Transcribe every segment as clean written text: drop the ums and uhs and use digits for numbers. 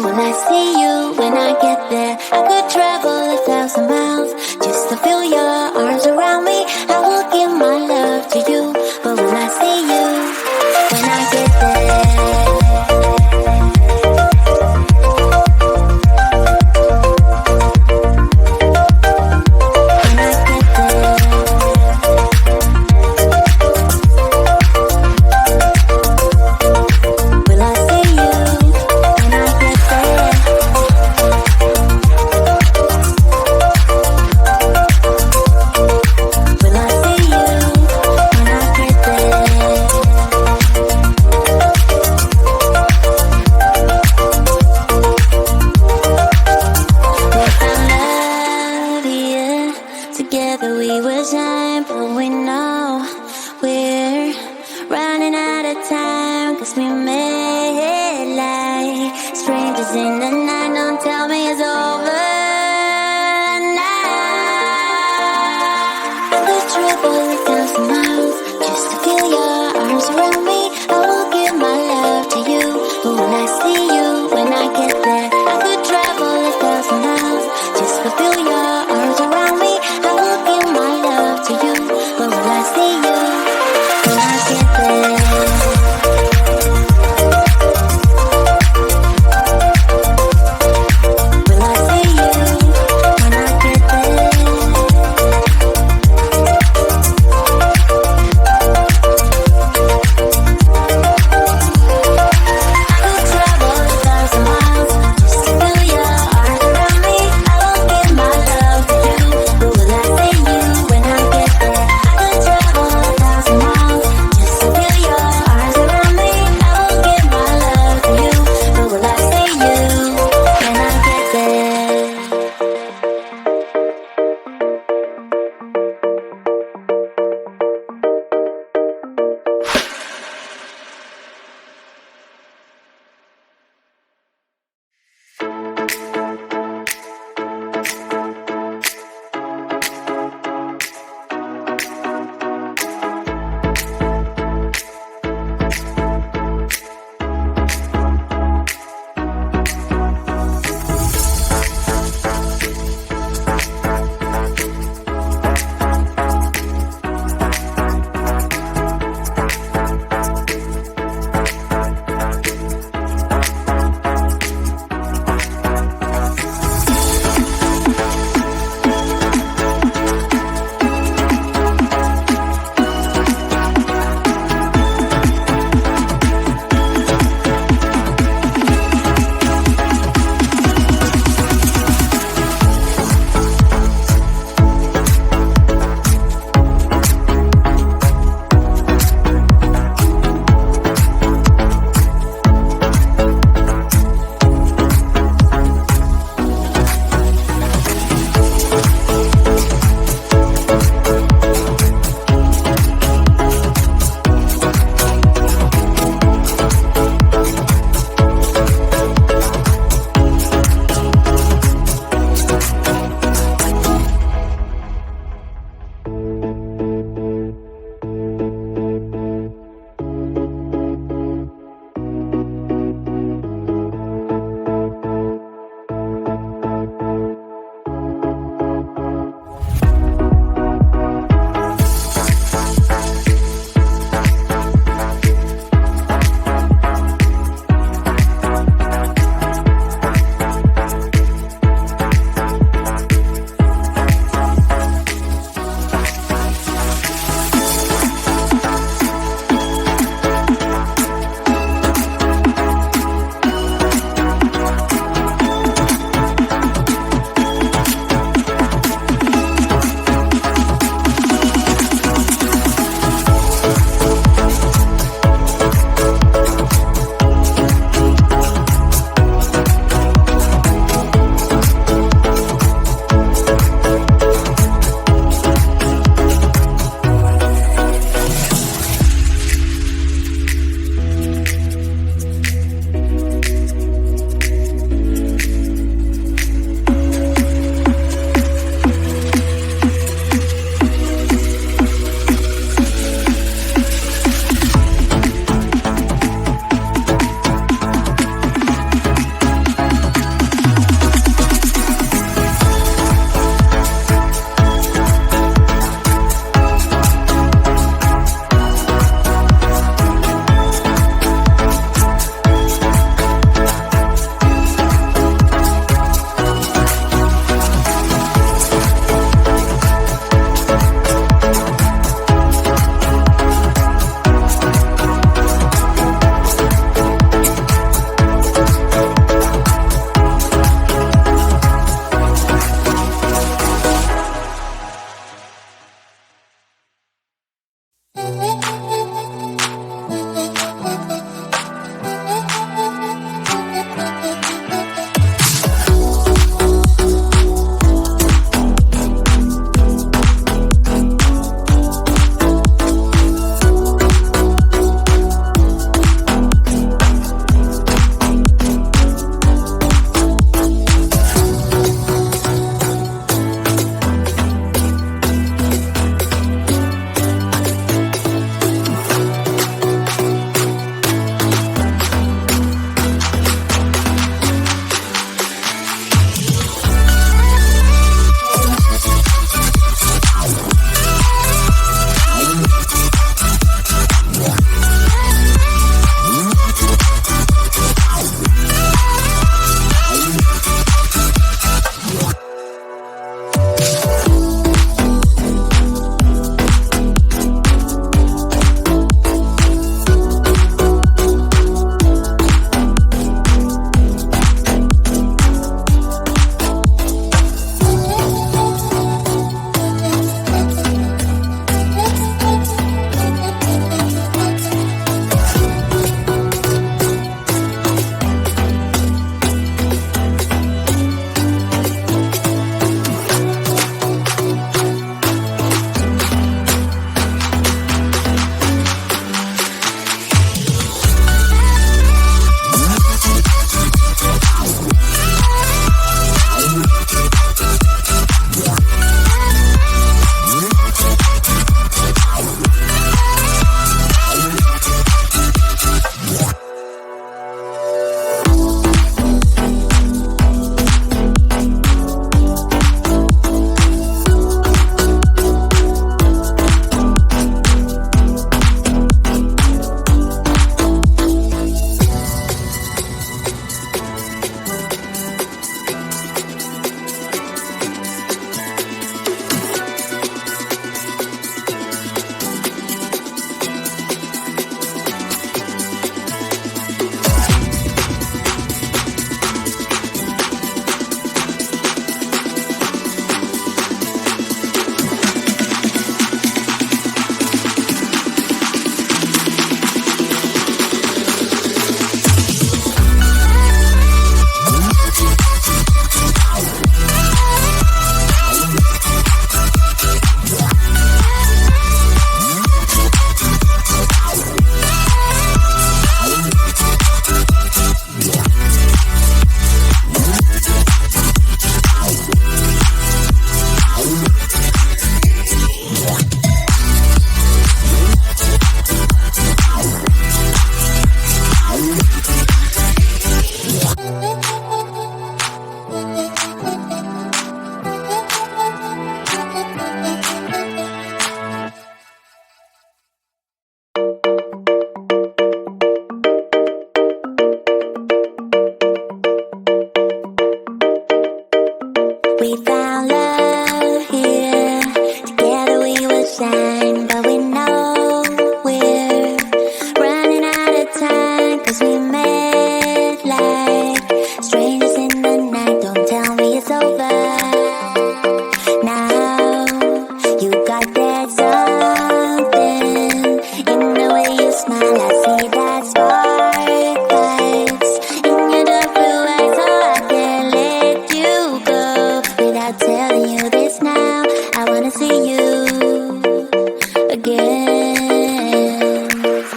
will I see you when I get there? I could travel 1,000 miles just to feel your arms around me. I will give my love to you, but will I see you when I get there?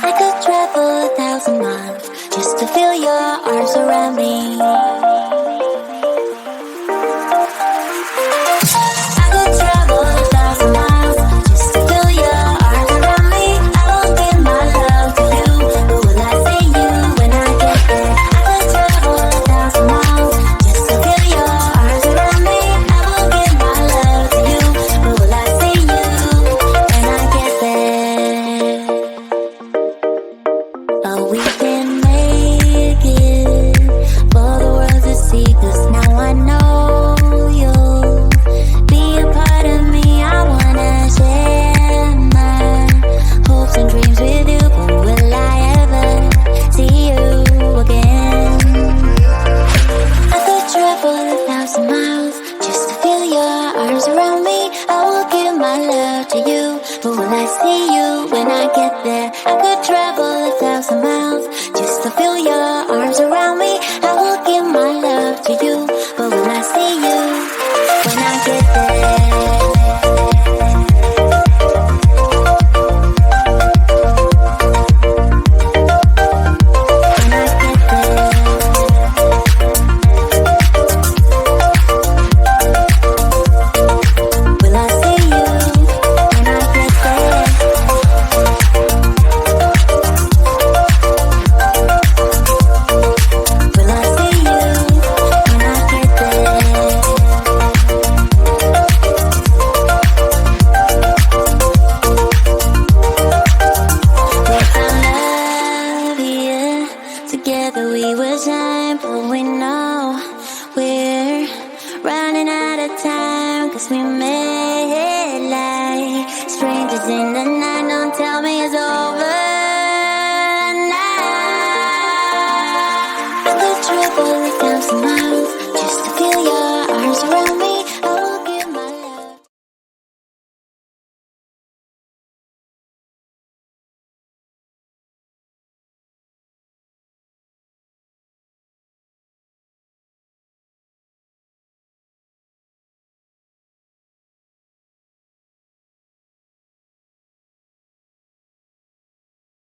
I could travel 1,000 miles just to feel your arms around me. I could travel 1,000 miles just to feel your arms around me. I will give my love to you, but will I see you when I get there? I could travel 1,000 miles just to feel your arms around me. I will give my love to you, but will I see you when I get there? Oh, we can make it for the world to see, 'cause now I know you'll be a part of me. I wanna share my hopes and dreams with you, but will I ever see you again? I could travel 1,000 miles just to feel your arms around me. I will give my love to you, but will I see you when I get there? I could travel 1,000 miles just to feel your arms around me.